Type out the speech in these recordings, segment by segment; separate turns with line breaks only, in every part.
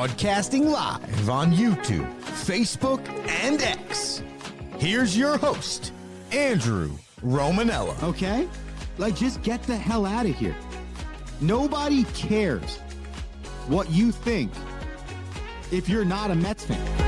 Broadcasting live on YouTube, Facebook, and X. Here's your host, Andrew Romanella.
Okay? Like, just get the hell out of here. Nobody cares what you think if you're not a Mets fan.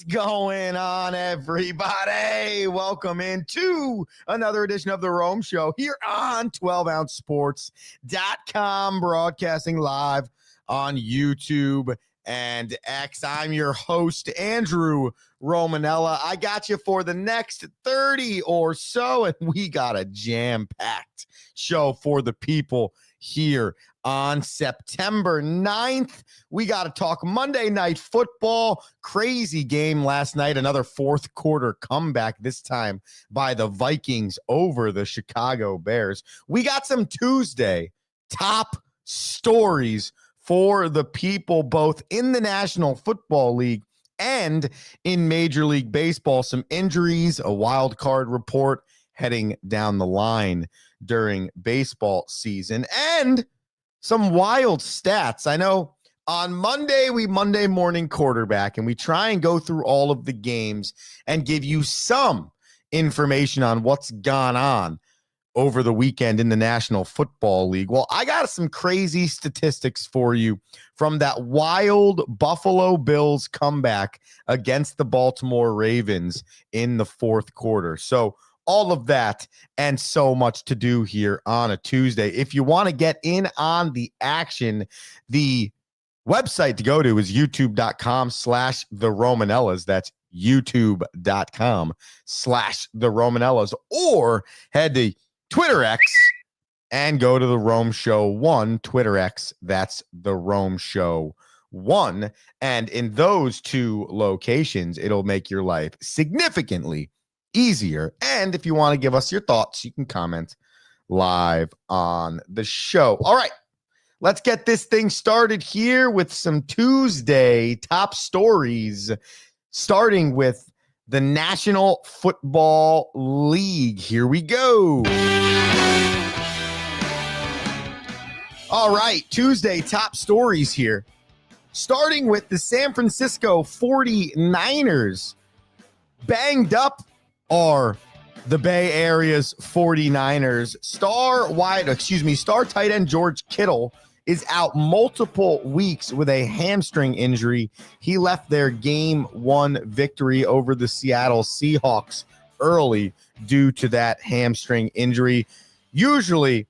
Going on, everybody? Welcome into another edition of the Rome Show here on 12ouncesports.com, broadcasting live on YouTube and X. I'm your host, Andrew Romanella. I got you for the next 30 or so, and we got a jam-packed show for the people here on September 9th. We got to talk Monday Night Football. Crazy game last night. Another fourth quarter comeback, this time by the Vikings over the Chicago Bears. We got some Tuesday top stories for the people, both in the National Football League and in Major League Baseball. Some injuries, a wild card report heading down the line during baseball season, and some wild stats. I know on Monday, we Monday morning quarterback, and we try and go through all of the games and give you some information on what's gone on over the weekend in the National Football League. Well, I got some crazy statistics for you from that wild Buffalo Bills comeback against the Baltimore Ravens in the fourth quarter. So all of that and so much to do here on a Tuesday. If you want to get in on the action, the website to go to is youtube.com/the Romanellas. That's youtube.com/the Romanellas, or head to Twitter X and go to the Rome Show 1 Twitter X. That's the Rome Show 1. And in those two locations, it'll make your life significantly easier. And if you want to give us your thoughts, you can comment live on the show. All right, let's get this thing started here with some Tuesday top stories, starting with the National Football League. Here we go. All right, Tuesday top stories here, starting with the San Francisco 49ers. Banged up are the Bay Area's 49ers. Star tight end George Kittle is out multiple weeks with a hamstring injury. He left their game one victory over the Seattle Seahawks early due to that hamstring injury. Usually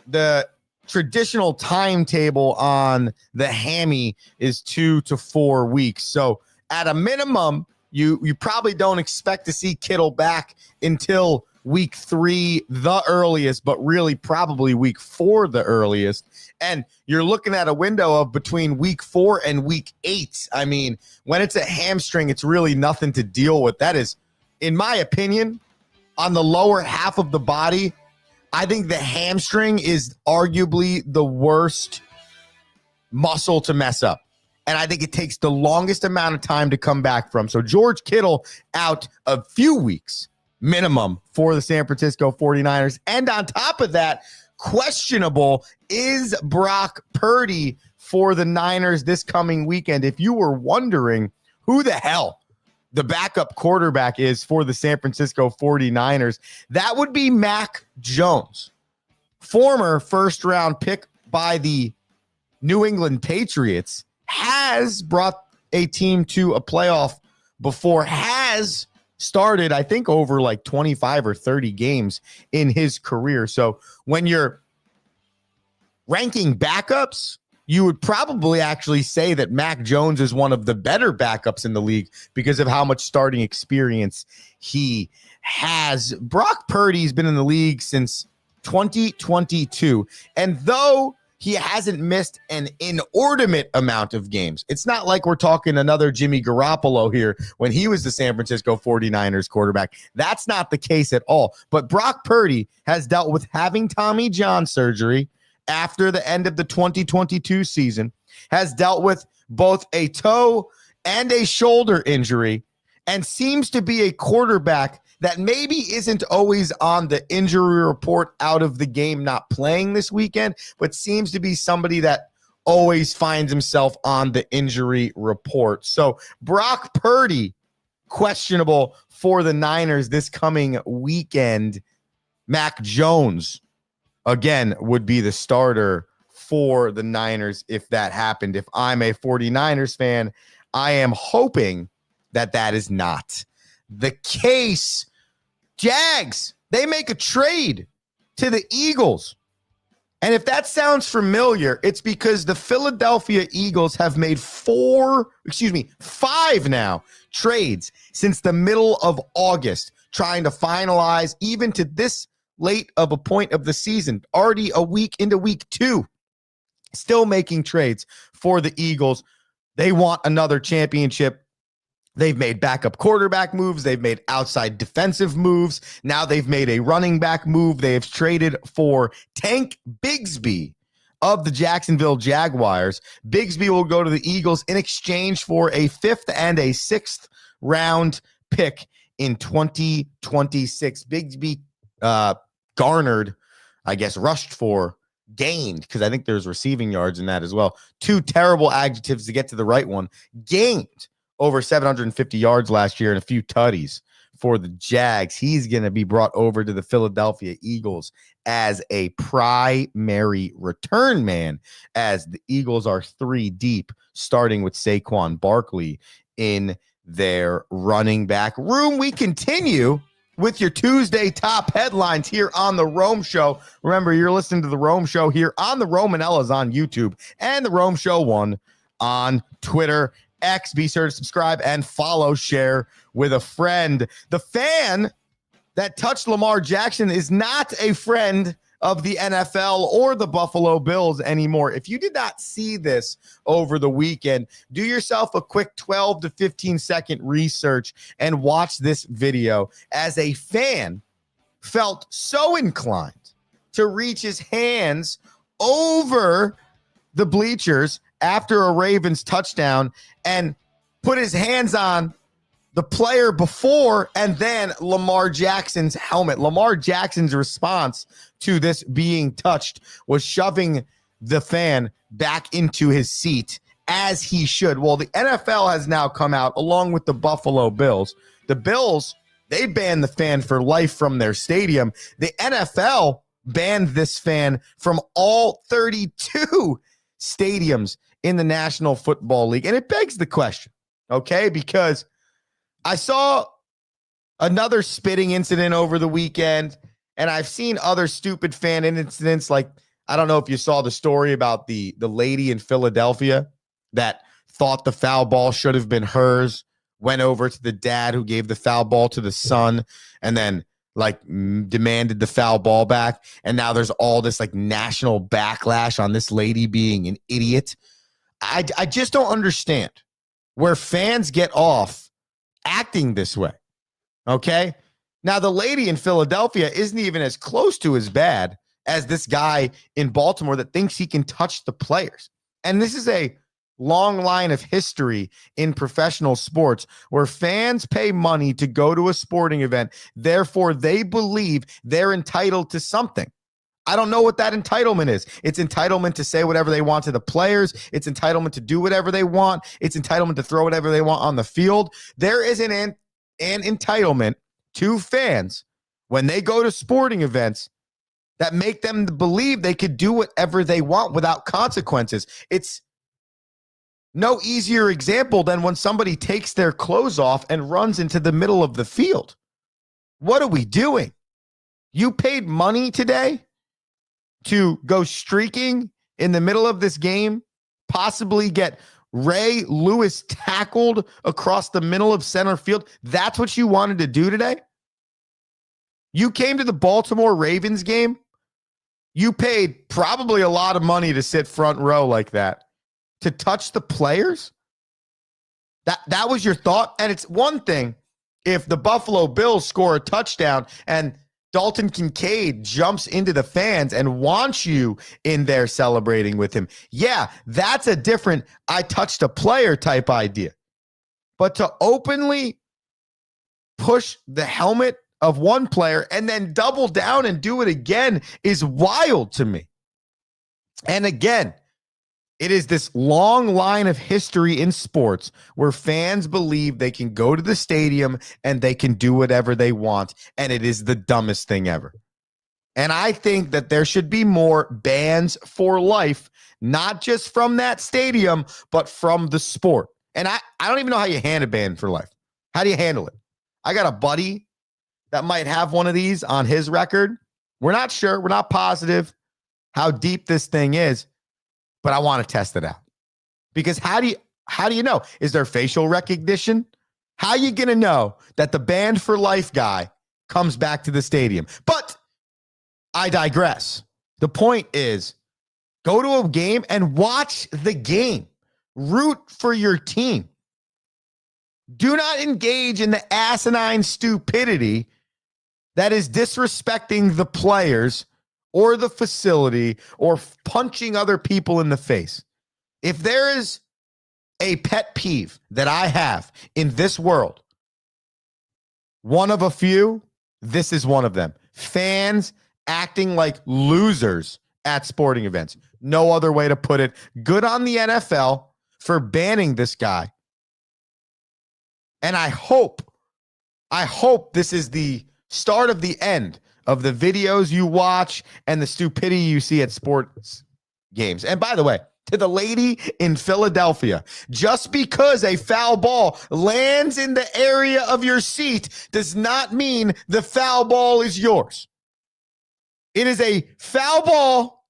the traditional timetable on the hammy is 2 to 4 weeks. So at a minimum, you probably don't expect to see Kittle back until week 3, the earliest, but really probably week 4, the earliest. And you're looking at a window of between week 4 and week 8. I mean, when it's a hamstring, it's really nothing to deal with. That is, in my opinion, on the lower half of the body, I think the hamstring is arguably the worst muscle to mess up. And I think it takes the longest amount of time to come back from. So George Kittle out a few weeks minimum for the San Francisco 49ers. And on top of that, questionable is Brock Purdy for the Niners this coming weekend. If you were wondering who the hell the backup quarterback is for the San Francisco 49ers, that would be Mac Jones, former first-round pick by the New England Patriots. Has brought a team to a playoff before, has started, I think, over like 25 or 30 games in his career. So when you're ranking backups, you would probably actually say that Mac Jones is one of the better backups in the league because of how much starting experience he has. Brock Purdy's been in the league since 2022. And though he hasn't missed an inordinate amount of games, it's not like we're talking another Jimmy Garoppolo here when he was the San Francisco 49ers quarterback. That's not the case at all. But Brock Purdy has dealt with having Tommy John surgery after the end of the 2022 season, has dealt with both a toe and a shoulder injury, and seems to be a quarterback that maybe isn't always on the injury report out of the game not playing this weekend, but seems to be somebody that always finds himself on the injury report. So Brock Purdy, questionable for the Niners this coming weekend. Mac Jones, again, would be the starter for the Niners if that happened. If I'm a 49ers fan, I am hoping that that is not the case. Jags, they make a trade to the Eagles. And if that sounds familiar, it's because the Philadelphia Eagles have made five now trades since the middle of August, trying to finalize even to this late of a point of the season, already a week into week 2, still making trades for the Eagles. They want another championship. They've made backup quarterback moves. They've made outside defensive moves. Now they've made a running back move. They have traded for Tank Bigsby of the Jacksonville Jaguars. Bigsby will go to the Eagles in exchange for a 5th and a 6th round pick in 2026. Bigsby garnered, I guess, rushed for, gained, because I think there's receiving yards in that as well. 2 terrible adjectives to get to the right one. Gained over 750 yards last year and a few tutties for the Jags. He's going to be brought over to the Philadelphia Eagles as a primary return man, as the Eagles are 3 deep, starting with Saquon Barkley in their running back room. We continue with your Tuesday top headlines here on The Rome Show. Remember, you're listening to The Rome Show here on the Romanellas on YouTube and The Rome Show 1 on Twitter X. Be sure to subscribe and follow, share with a friend. The fan that touched Lamar Jackson is not a friend of the NFL or the Buffalo Bills anymore. If you did not see this over the weekend, do yourself a quick 12 to 15 second research and watch this video, as a fan felt so inclined to reach his hands over the bleachers after a Ravens touchdown and put his hands on the player before and then Lamar Jackson's helmet. Lamar Jackson's response to this being touched was shoving the fan back into his seat, as he should. Well, the NFL has now come out along with the Buffalo Bills. The Bills, they banned the fan for life from their stadium. The NFL banned this fan from all 32 stadiums in the National Football League. And it begs the question, okay, because I saw another spitting incident over the weekend, and I've seen other stupid fan incidents. Like, I don't know if you saw the story about the lady in Philadelphia that thought the foul ball should have been hers, went over to the dad who gave the foul ball to the son, and then demanded the foul ball back. And now there's all this national backlash on this lady being an idiot. I just don't understand where fans get off acting this way. Okay. Now, the lady in Philadelphia isn't even as close to as bad as this guy in Baltimore that thinks he can touch the players. And this is a long line of history in professional sports where fans pay money to go to a sporting event. Therefore, they believe they're entitled to something. I don't know what that entitlement is. It's entitlement to say whatever they want to the players. It's entitlement to do whatever they want. It's entitlement to throw whatever they want on the field. There is an entitlement to fans when they go to sporting events that make them believe they could do whatever they want without consequences. It's no easier example than when somebody takes their clothes off and runs into the middle of the field. What are we doing? You paid money today to go streaking in the middle of this game, possibly get Ray Lewis tackled across the middle of center field. That's what you wanted to do today? You came to the Baltimore Ravens game. You paid probably a lot of money to sit front row like that, to touch the players. That was your thought. And it's one thing if the Buffalo Bills score a touchdown and Dalton Kincaid jumps into the fans and wants you in there celebrating with him. Yeah, that's a different I touched a player type idea. But to openly push the helmet of one player and then double down and do it again is wild to me. And again, it is this long line of history in sports where fans believe they can go to the stadium and they can do whatever they want, and it is the dumbest thing ever. And I think that there should be more bans for life, not just from that stadium, but from the sport. And I don't even know how you hand a ban for life. How do you handle it? I got a buddy that might have one of these on his record. We're not sure. We're not positive how deep this thing is, but I want to test it out. Because how do you know? Is there facial recognition? How are you going to know that the banned for life guy comes back to the stadium? But I digress. The point is, go to a game and watch the game. Root for your team. Do not engage in the asinine stupidity that is disrespecting the players or the facility or punching other people in the face. If there is a pet peeve that I have in this world, one of a few, this is one of them. Fans acting like losers at sporting events. No other way to put it. Good on the NFL for banning this guy. And I hope this is the start of the end of the videos you watch and the stupidity you see at sports games. And by the way, to the lady in Philadelphia, just because a foul ball lands in the area of your seat does not mean the foul ball is yours. It is a foul ball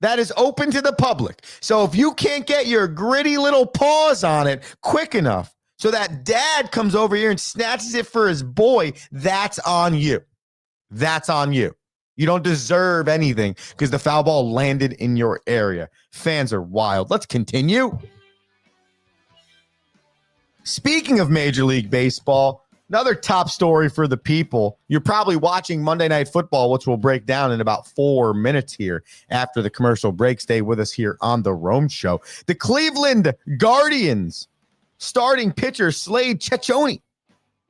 that is open to the public. So if you can't get your gritty little paws on it quick enough so that dad comes over here and snatches it for his boy, that's on you. That's on you. You don't deserve anything because the foul ball landed in your area. Fans are wild. Let's continue. Speaking of Major League Baseball, another top story for the people. You're probably watching Monday Night Football, which we'll break down in about 4 minutes here after the commercial break. Stay with us here on The Rome Show. The Cleveland Guardians starting pitcher Slade Cecconi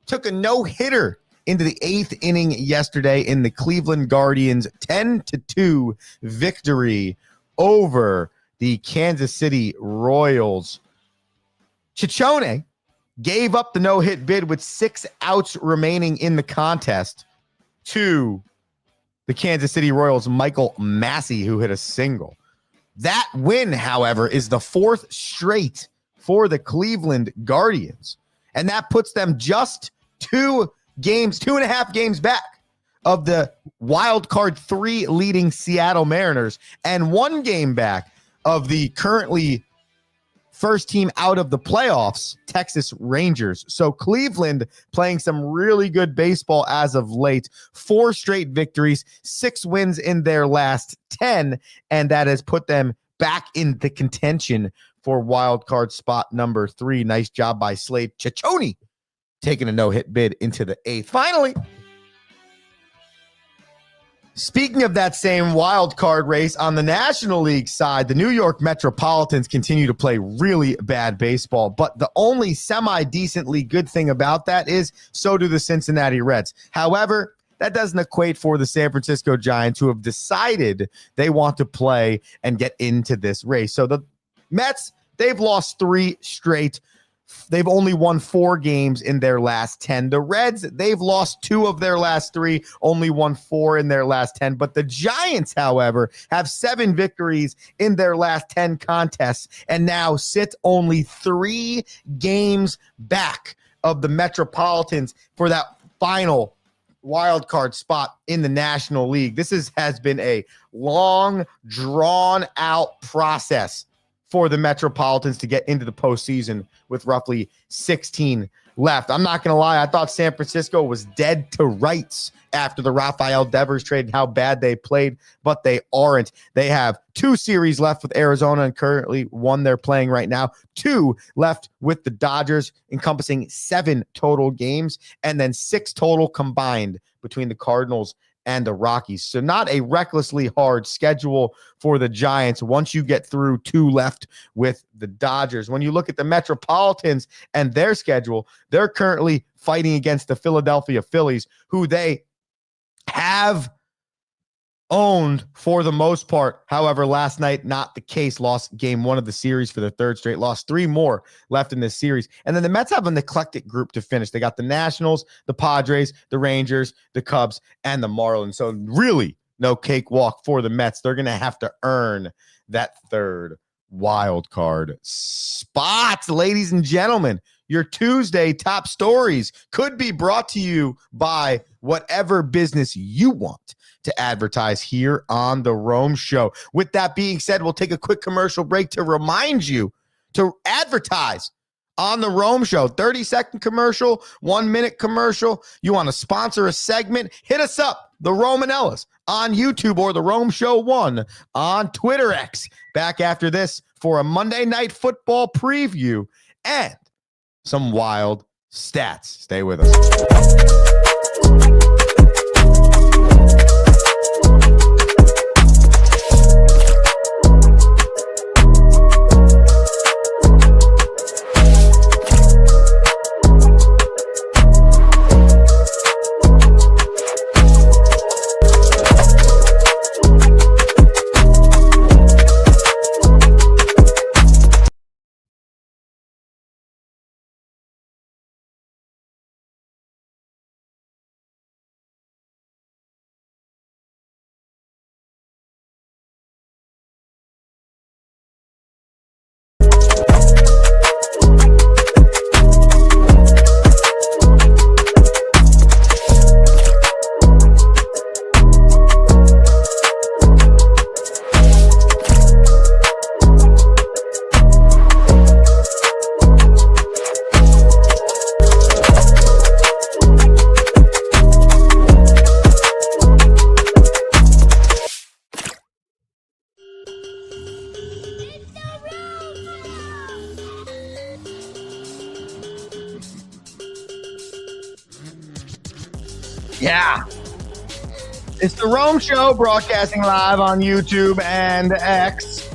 took a no-hitter into the 8th inning yesterday in the Cleveland Guardians 10-2 victory over the Kansas City Royals. Cecconi gave up the no-hit bid with 6 outs remaining in the contest to the Kansas City Royals' Michael Massey, who hit a single. That win, however, is the 4th straight for the Cleveland Guardians, and that puts them just 2.5 games back of the wild card 3 leading Seattle Mariners and 1 game back of the currently first team out of the playoffs, Texas Rangers. So Cleveland playing some really good baseball as of late. 4 straight victories, 6 wins in their last 10, and that has put them back in the contention for wild card spot number 3. Nice job by Slade Cecconi, taking a no-hit bid into the 8th. Finally, speaking of that same wild card race on the National League side, the New York Metropolitans continue to play really bad baseball, but the only semi-decently good thing about that is so do the Cincinnati Reds. However, that doesn't equate for the San Francisco Giants, who have decided they want to play and get into this race. So the Mets, they've lost 3 straight. They've only won 4 games in their last 10. The Reds, they've lost 2 of their last 3, only won 4 in their last 10. But the Giants, however, have 7 victories in their last 10 contests and now sit only 3 games back of the Metropolitans for that final wild card spot in the National League. This has been a long, drawn-out process for the Metropolitans to get into the postseason with roughly 16 left. I'm not going to lie. I thought San Francisco was dead to rights after the Rafael Devers trade and how bad they played, but they aren't. They have 2 series left with Arizona and currently 1 they're playing right now, 2 left with the Dodgers, encompassing 7 total games, and then 6 total combined between the Cardinals and the Rockies. So not a recklessly hard schedule for the Giants once you get through 2 left with the Dodgers. When you look at the Metropolitans and their schedule, they're currently fighting against the Philadelphia Phillies, who they have owned for the most part. However, last night, not the case. Lost game 1 of the series for the 3rd straight. Lost 3 more left in this series. And then the Mets have an eclectic group to finish. They got the Nationals, the Padres, the Rangers, the Cubs, and the Marlins. So really no cakewalk for the Mets. They're going to have to earn that 3rd wild card spot. Ladies and gentlemen, your Tuesday top stories could be brought to you by whatever business you want to advertise here on the Rome Show. With that being said, we'll take a quick commercial break to remind you to advertise on the Rome Show. 30-second commercial, 1-minute commercial. You want to sponsor a segment? Hit us up, the Romanellas, on YouTube, or the Rome Show 1 on Twitter X. Back after this for a Monday Night Football preview and some wild stats. Stay with us. Yeah. It's the Rome Show, broadcasting live on YouTube and X.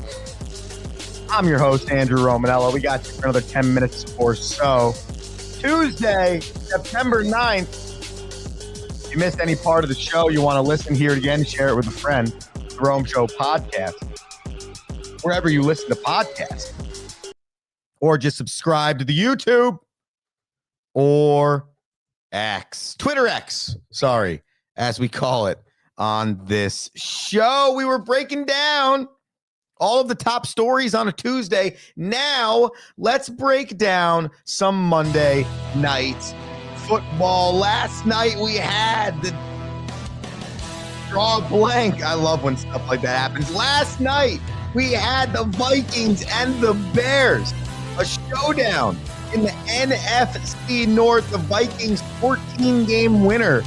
I'm your host, Andrew Romanella. We got you for another 10 minutes or so. Tuesday, September 9th. If you missed any part of the show, you want to listen, hear it again, share it with a friend. The Rome Show podcast. Wherever you listen to podcasts. Or just subscribe to the YouTube or X, Twitter X, sorry, as we call it on this show. We were breaking down all of the top stories on a Tuesday. Now, let's break down some Monday night football. Last night, we had the draw blank. I love when stuff like that happens. Last night, we had the Vikings and the Bears, a showdown in the NFC North. The Vikings 14-game winner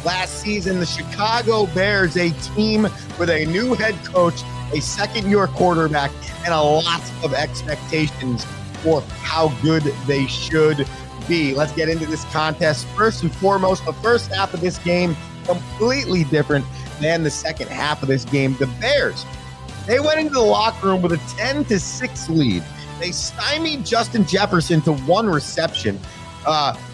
last season. The Chicago Bears, a team with a new head coach, a second-year quarterback, and a lot of expectations for how good they should be. Let's get into this contest. First and foremost, the first half of this game, completely different than the second half of this game. The Bears, they went into the locker room with a 10-6 lead. They stymied Justin Jefferson to 1 reception.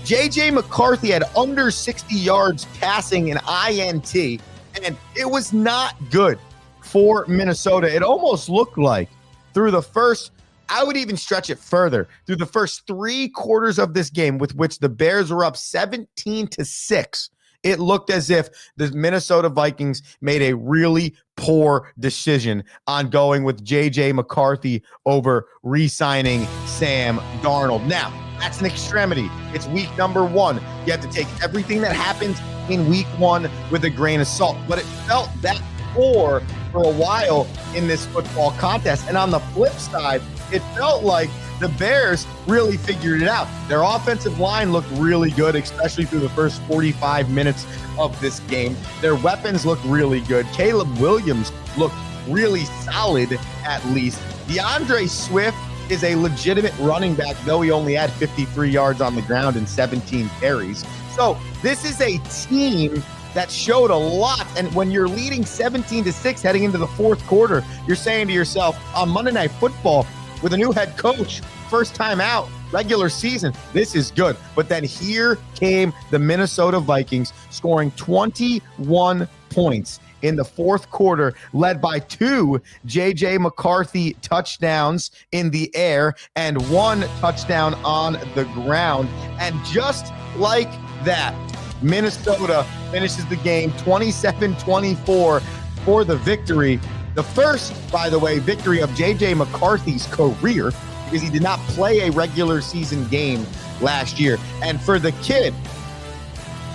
J.J. McCarthy had under 60 yards passing an INT, and it was not good for Minnesota. It almost looked like through the first, I would even stretch it further, through the first 3 quarters of this game, with which the Bears were up 17-6. It looked as if the Minnesota Vikings made a really poor decision on going with J.J. McCarthy over re-signing Sam Darnold. Now, that's an extremity. It's week number 1. You have to take everything that happens in week 1 with a grain of salt. But it felt that poor for a while in this football contest. And on the flip side, it felt like the Bears really figured it out. Their offensive line looked really good, especially through the first 45 minutes of this game. Their weapons looked really good. Caleb Williams looked really solid, at least. DeAndre Swift is a legitimate running back, though he only had 53 yards on the ground and 17 carries. So this is a team that showed a lot. And when you're leading 17-6 heading into the fourth quarter, you're saying to yourself, on Monday Night Football with a new head coach, first time out, regular season, this is good. But then here came the Minnesota Vikings scoring 21 points in the fourth quarter, led by 2 J.J. McCarthy touchdowns in the air and 1 touchdown on the ground. And just like that, Minnesota finishes the game 27-24 for the victory. The first, by the way, victory of J.J. McCarthy's career, because he did not play a regular season game last year. And for the kid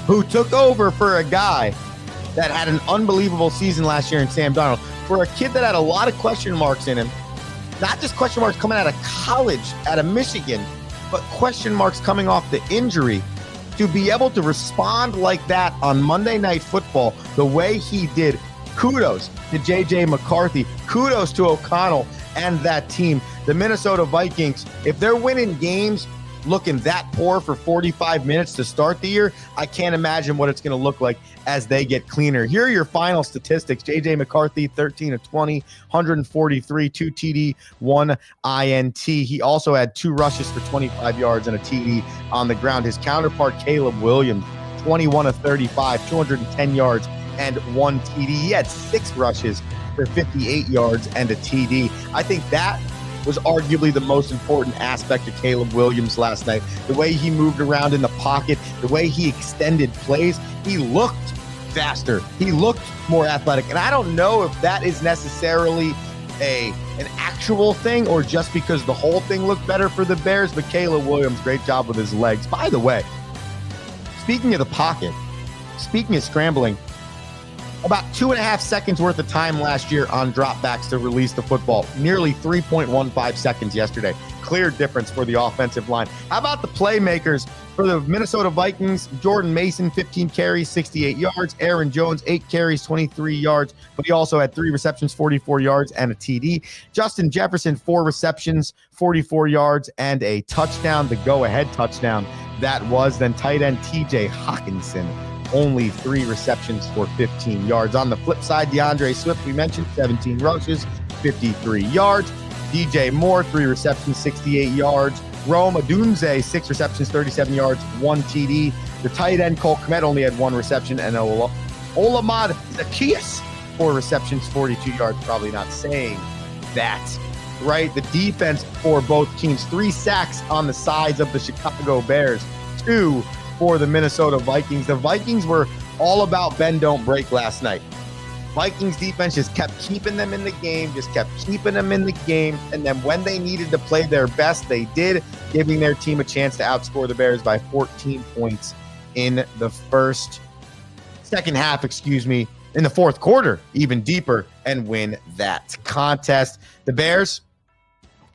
who took over for a guy that had an unbelievable season last year in Sam Darnold, for a kid that had a lot of question marks in him, not just question marks coming out of college, out of Michigan, but question marks coming off the injury, to be able to respond like that on Monday Night Football the way he did, kudos to J.J. McCarthy, kudos to O'Connell and that team. The Minnesota Vikings, if they're winning games looking that poor for 45 minutes to start the year, I can't imagine what it's going to look like as they get cleaner. Here are your final statistics. J.J. McCarthy, 13 of 20, 143, 2 TD, 1 INT. He also had 2 rushes for 25 yards and a TD on the ground. His counterpart, Caleb Williams, 21 of 35, 210 yards and 1 TD. He had 6 rushes for 58 yards and a TD. I think that was arguably the most important aspect of Caleb Williams last night. The way he moved around in the pocket, the way he extended plays, he looked faster. He looked more athletic. And I don't know if that is necessarily an actual thing or just because the whole thing looked better for the Bears, but Caleb Williams, great job with his legs. By the way, speaking of the pocket, speaking of scrambling, about 2.5 seconds worth of time last year on dropbacks to release the football. Nearly 3.15 seconds yesterday. Clear difference for the offensive line. How about the playmakers for the Minnesota Vikings? Jordan Mason, 15 carries, 68 yards. Aaron Jones, 8 carries, 23 yards. But he also had 3 receptions, 44 yards, and a TD. Justin Jefferson, 4 receptions, 44 yards, and a touchdown. The go-ahead touchdown that was. Then tight end TJ Hawkinson, only 3 receptions for 15 yards. On the flip side, DeAndre Swift, we mentioned, 17 rushes, 53 yards. DJ Moore, 3 receptions, 68 yards. Rome Odunze, 6 receptions, 37 yards, 1 TD. The tight end, Cole Kmet, only had 1 reception. And Olamide Zaccheaus, 4 receptions, 42 yards. Probably not saying that right. The defense for both teams, 3 sacks on the sides of the Chicago Bears, 2 for the Minnesota Vikings. The Vikings were all about bend, don't break last night. Vikings defense just kept keeping them in the game, And then when they needed to play their best, they did, giving their team a chance to outscore the Bears by 14 points in the in the fourth quarter, even deeper, and win that contest. The Bears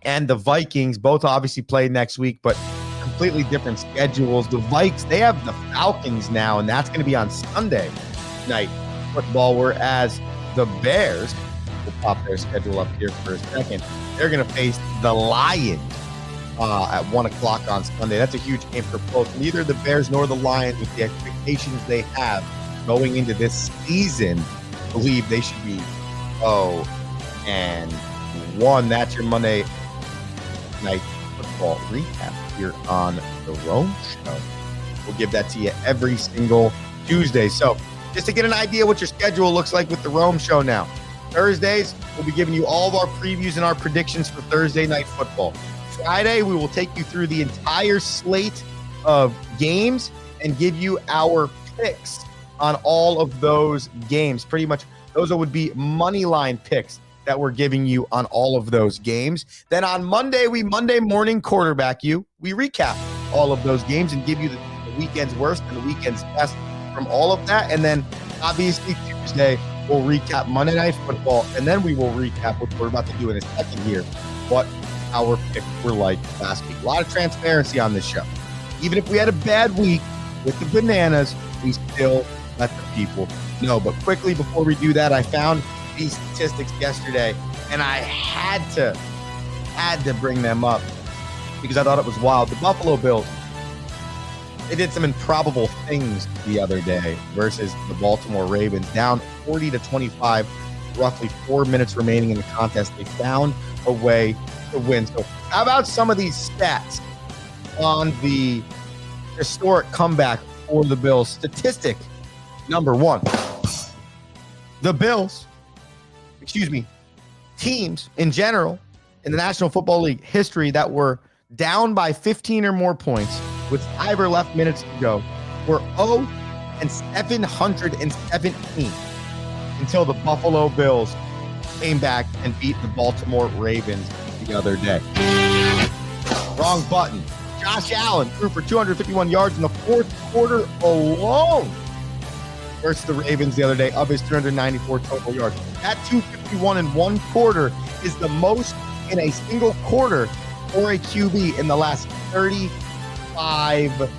and the Vikings both obviously play next week, but completely different schedules. The Vikes, they have the Falcons now, and that's going to be on Sunday night football, whereas the Bears, we'll pop their schedule up here for a second, they're going to face the Lions at 1 o'clock on Sunday. That's a huge game for both. Neither the Bears nor the Lions, with the expectations they have going into this season, believe they should be 0-1. That's your Monday night football recap here on the Rome Show. We'll give that to you every single Tuesday. So just to get an idea what your schedule looks like with the Rome Show now. Thursdays, we'll be giving you all of our previews and our predictions for Thursday night football. Friday, we will take you through the entire slate of games and give you our picks on all of those games. Pretty much those would be money line picks that we're giving you on all of those games. Then on Monday, we Monday morning quarterback you. We recap all of those games and give you the weekend's worst and the weekend's best from all of that. And then obviously Tuesday, we'll recap Monday Night Football, and then we will recap what we're about to do in a second here, what our picks were like last week. A lot of transparency on this show. Even if we had a bad week with the bananas, we still let the people know. But quickly before we do that, I found these statistics yesterday, and I had to bring them up because I thought it was wild. The Buffalo Bills They did some improbable things the other day versus the Baltimore Ravens, down 40-25, roughly 4 minutes remaining in the contest. They found a way to win. So how about some of these stats on the historic comeback for the Bills? Statistic number one. The Bills, teams in general in the National Football League history that were down by 15 or more points with 5 or less minutes to go were 0-717 until the Buffalo Bills came back and beat the Baltimore Ravens the other day. Wrong button. Josh Allen threw for 251 yards in the fourth quarter alone versus the Ravens the other day, of his 394 total yards. That 251 in one quarter is the most in a single quarter for a QB in the last 35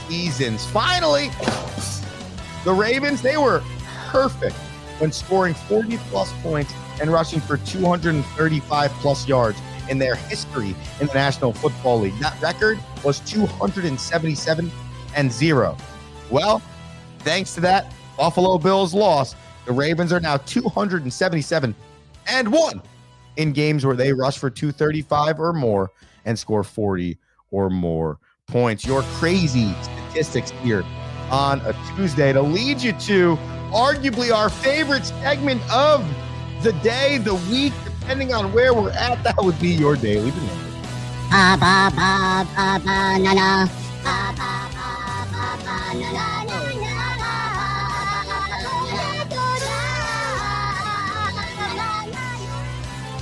seasons. Finally, the Ravens, they were perfect when scoring 40-plus points and rushing for 235-plus yards in their history in the National Football League. That record was 277-0. Well, thanks to that Buffalo Bills loss, the Ravens are now 277-1 in games where they rush for 235 or more and score 40 or more points. Your crazy statistics here on a Tuesday to lead you to arguably our favorite segment of the day, the week, depending on where we're at. That would be your Daily Banana.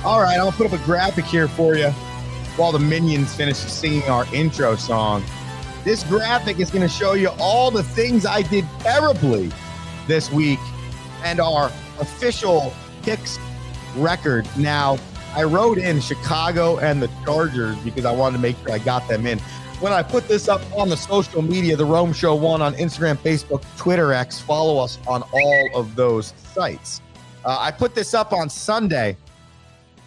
All right, I'm going to put up a graphic here for you while the minions finish singing our intro song. This graphic is going to show you all the things I did terribly this week and our official picks record. Now, I wrote in Chicago and the Chargers because I wanted to make sure I got them in. When I put this up on the social media, the Rome Show 1 on Instagram, Facebook, Twitter, X, follow us on all of those sites. I put this up on Sunday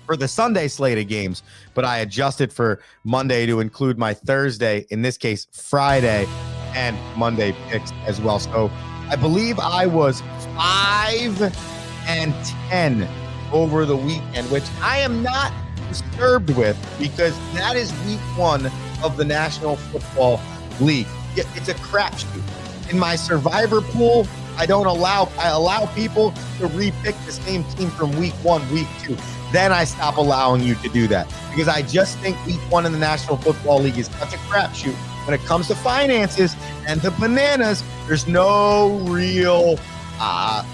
for the Sunday slate of games, but I adjusted for Monday to include my Thursday, in this case, Friday and Monday picks as well. So I believe I was 5-10 over the weekend, which I am not disturbed with because that is week 1 of the National Football League. It's a crapshoot. In my survivor pool, I allow people to repick the same team from week 1, week 2. Then I stop allowing you to do that because I just think week 1 in the National Football League is such a crapshoot when it comes to finances and the bananas. There's no real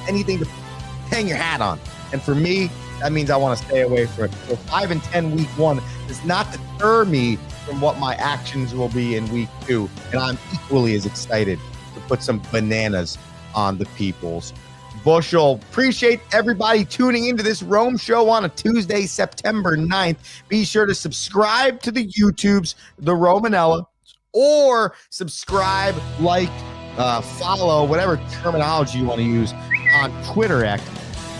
anything to hang your hat on. And for me, that means I want to stay away from it. So 5-10 week 1 does not deter me from what my actions will be in week 2. And I'm equally as excited to put some bananas on the people's bushel. Appreciate everybody tuning into this Rome Show on a Tuesday, September 9th. Be sure to subscribe to the YouTubes, the Romanella, or subscribe, like, follow, whatever terminology you want to use on Twitter at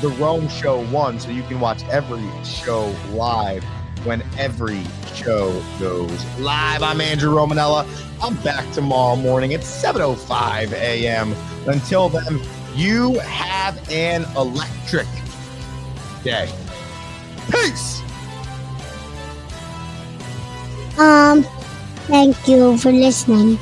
the Rome Show 1, so you can watch every show live when every show goes live. I'm Andrew Romanella. I'm back tomorrow morning at 7:05 a.m. Until then, you have an electric day. Peace.
Thank you for listening.